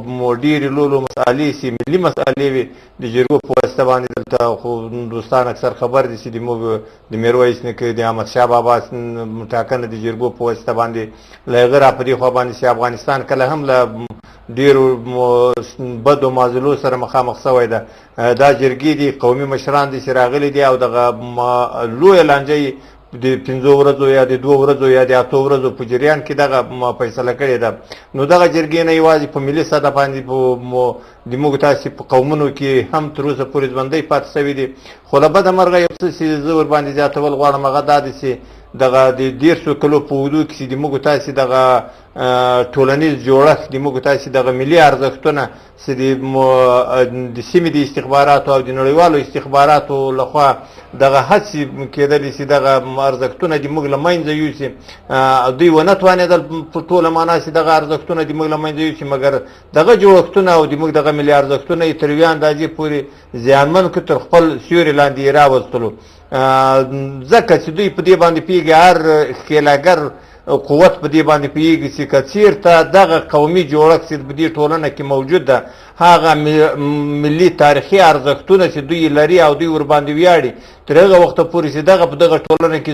ډېرې لولو مسالې سي ملي مسالې وي د جرګو په واسطه باندې دلته خو دوستان اکثر خبر دي چې زموږ د میرویس نیکه د احمدشاه بابا ټاکنه د جرګو په واسطه باندې له هغه را په دې خوا باندې چې افغانستان کله هم له ډېرو بدو معضلو سره مخامخ شوی ده. دا جرګې دي قومي مشران دي چې راغلي دي او دغه لویه لانجه د 5 ورځو یا د 2 ورځو یا د 8 ورځو په جریان کې دغه فیصله کړې ده. نو دغه جرګې نه یوازې په ملي سطح باندې د موږ تاسې په قومونو کې هم تر اوسه پورې ژوندی پاتې شوي دي. خو له بده مرغه یو څه چې زه ورباندې زیاتول غواړم هغه دا دی چې دغه د 150 کلو په اوږدو کې چې د موږ تاسې دغه ټولنیز جوړښت د موږ تاسې دغه ملي ارزښتونه چې د سیمې د استخباراتو او د نړیوالو استخباراتو لخوا دغه هڅې کېدلې چې دغه ارزښتونه د موږ له منځه یوسي. دوی ونه توانېدل په ټوله معنا چې دغه ارزښتونه د موږ له منځه یوسي، مګر دغه جوړښتونه او د موږ دغه ملي ارزښتونه یې تر یوې اندازې پورې زیانمن کړو، تر خپل سیوري لاندې یې راوستلو. ځکه چې دوی په دې باندې پوهېږي، هر ښکېلاګر قوت په دې باندې پوهېږي چې که چېرته دغه قومي جوړښت چې په دې ټولنه کې موجود ده، هغه ملي تاریخي ارزښتونه چې دوی لري او دوی ورباندې ویاړي، تر هغه وخته پورې چې دغه په دغه ټولنه کې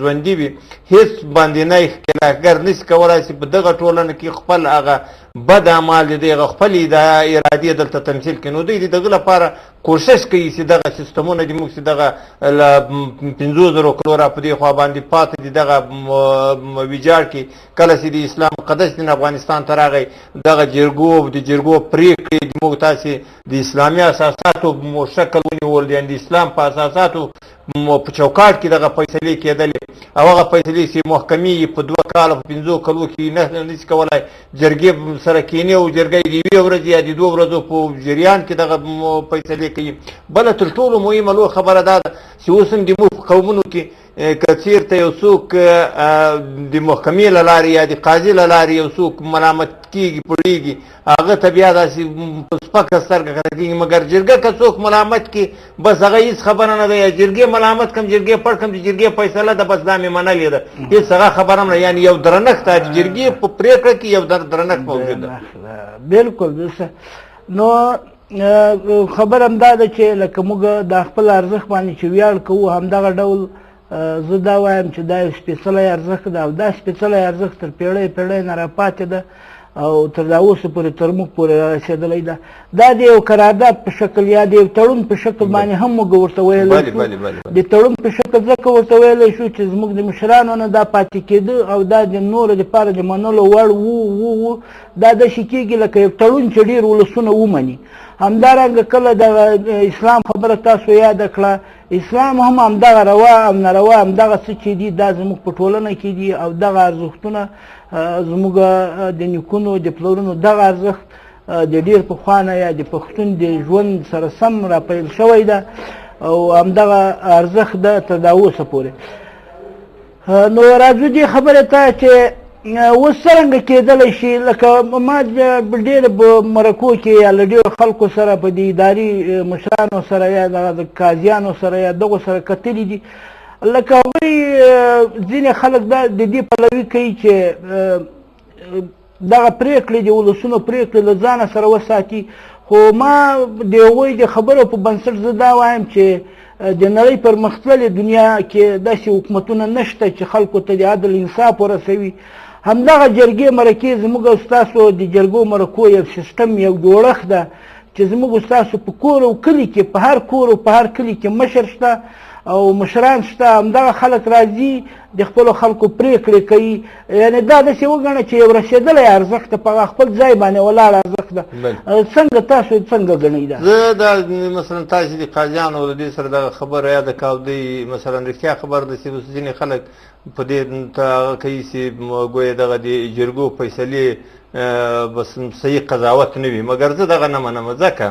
ژوندي وي، هېڅ باندینی ښکېلاګر نشي کولی چې په دغه ټولنه کې خپل هغه بد اعمال دي، هغه خپل ارادې دلته تمثیل کړي. نو دوی د دغه لپاره کوشش کوي چې دغه سیستمونه د موږ چې دغه له 50,000 کلو را په دې خوا باندې پاتې دي دغه ویجاړ کړي. کله چې د اسلام مقدس دین افغانستان ته راغی، دغه د جرګو پرېکړې د موږ تاسې د اسلامي اساساتو شکل ونیول، یعنې د اسلام په اساساتو په چوکاټ کې دغه فیصلې کېدلې او هغه فیصلې چې محکمې په 2 کاله په 5 کلو کې نه شي کولی جرګې سره کښېني او جرګه د 1 ورځې یا د 2 ورځو په جریان کې دغه فیصلې کوي. بله تر ټولو مهمه لویه خبره دا ده چې اوس هم د موږ په قومونو کې که چېرته یو څوک د محکمې له لارې یا د قاضي له لارې یو څوک ملامت کېږي پړېږي، هغه ته بیا داسې په سپکه سترګه کتل کېږي. مګر جرګه که څوک ملامت کړي، بس هغه هېڅ خبره نه ده، یا جرګې ملامت کړم، جرګې پړ کړم، د جرګې فیصله ده، بس دا مې منلې ده، هېڅ هغه خبره هم نه. یعنې یو درنښت د جرګې په پرېکړه کې یو درنښت موجود ده. بلکل. نو خبر هم دا ده چې لکه موږ د خپل ارزښت باندې چې ویاړ کوو، همدغه ډول زه دا وایم چې دا یو سپېڅلی ارزښت ده او دا سپېڅلی ارزښت تر پیړۍ نه راپاتې ده او تر دا اوسه پورې تر موږ پورې رارسېدلی ده. دا د یو قرارداد په شکل یا د یو تړون په شکل باندې هم موږ ورته ویلی شو. د تړون په شکل ځکه ورته ویلی شو چې زموږ د مشرانو نه دا پاتې کېده او دا د نورو دپاره د منلو وړ وو. دا داسې کېږي لکه یو تړون چې ډېر ولسونه ومني. همدارنګه کله د اسلام خبره تاسو یاده کړه، اسلام هم همدغه روا او ناروا همدغه څه چې دي دا زموږ په ټولنه کې دي او دغه ارزښتونه زموږ د نیکونو د پلرونو دغه ارزښت د ډېر پخوا نه یا د پښتون د ژوند سره سم راپیل شوی ده او همدغه ارزښت ده تر دا اوسه پورې. نو راځو دې خبرې ته چې اوس څرنګه کېدلی شي، لکه ما ډېر مرکو کې یا له ډېرو خلکو سره په د اداري مشرانو سره یا د قاضیانو سره یا دغو سره کتلي دي، لکه هغوی ځینې خلک د دې پلوي کوي چې دغه پرېکړې د ولسونو پرېکړې له ځانه سره وساتي. خو ما د هغوی د خبرو په بنسټ زه دا وایم چې د نړۍ پرمختللې دنیا کې داسې حکومتونه نشته چې خلکو ته د عدل انصاف ورسوي. همدغه جرګې مرکې زموږ او ستاسو د جرګو مرکو یو سیستم، یو جوړښت ده چې زموږ او ستاسو په کور او کلي کې، په هر کور او په هر کلي کې مشر شته او مشران شته. همدغه خلک راځي د خپلو خلکو پرېکړې کوي. یعنې دا داسې وګڼه چې یو رسېدلی ارزښت په خپل ځای باندې ولاړ ارزښت ده. څنګه تاسو څنګه ګڼئ دا؟ زه دا مثلا تاسې د قاضیانو د دې سره دغه خبره یاده کړه او دوی مثلا رښتیا خبر ده چې اوس ځینې خلک په دې هغه کوي چې ګویا دغه د جرګو فیصلې بس صحیح قضاوت نه وي. مګر زه دغه نه منم، ځکه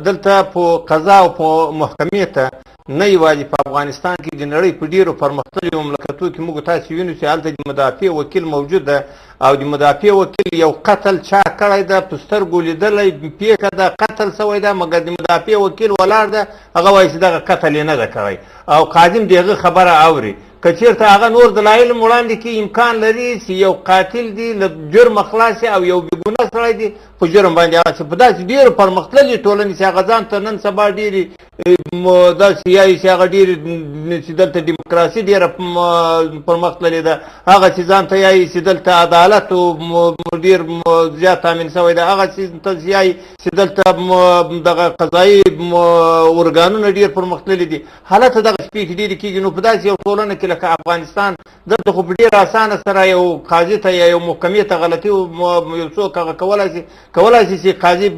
دلته په قضا او په محکمې ته نه یوازې په افغانستان کې د نړۍ په ډېرو پرمختللو مملکتونو کې موږ تاسې وینو چې هلته د مدافع وکیل موجود ده او د مدافع وکیل یو قتل چا کړی ده، په سترګو لیدلی پېښه ده، قتل شوی ده، مګر د مدافع وکیل ولاړ ده، هغه وایي چې دغه قتل یې نه ده کړی او قاضي هم د هغه خبره اوري. که چېرته هغه نور دلایل وړاندې کړي امکان لري چې یو قاتل دی له جرمه خلاص او یو بېګناه سړی دی په جرم باندې هغه چې په داسې ډېرو پرمختللې ټولنې چې هغه ځان ته نن سبا ډېرې داسې یایي چې هغه ډېرې چې دلته ډیموکراسي ډېره پرمختللې ده هغه چې ځان ته یایي چې دلته عدالت ډېر زیات تامین شوی ده هغه چې یایي چې دلته دغه قضایي ارګانونه ډېر پرمختللي دي حالت دغه شپېکې ډېرې کېږي نو په داسې یو ټولنه کې لکه افغانستان دلته خو په ډېره اسانه سره یو قاضي ته یا یو محکمې ته غلطي یو څوک هغه کولی شي چې قاضي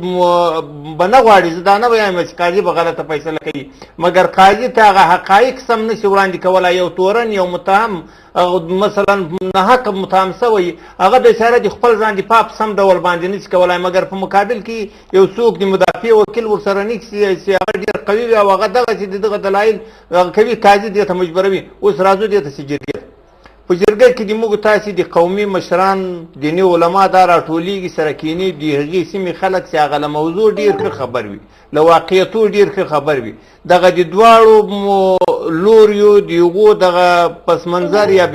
به نه غواړي زه دا نه وایم چې قاضي به غلطه فیصله کوي مګر قاضي ته هغه حقایق سم نشي وړاندې کولی یو تورن یو متهم مثلا ناحقه متهم شوی هغه بېچاره د خپل ځان دفاع په سم ډول باندې نشي کولی مګر په مقابل کې یو څوک د مدافع وکیل ورسره نیسي چې هغه ډېر قوي وي او هغه دغسې د دغه دلایل کوي قاضي دې ته مجبوروي اوس راځو دې ته چې جرګې په جرګه کې د موږ تاسې د قومي مشران دیني علما دا راټولېږي سره کښېني د هغې سیمې خلک چې هغه له موضوع ډېر ښه خبر وي له واقعیتو ډېر ښه خبر وي دغه د دواړو لوریو د هغو دغه پس منظر یا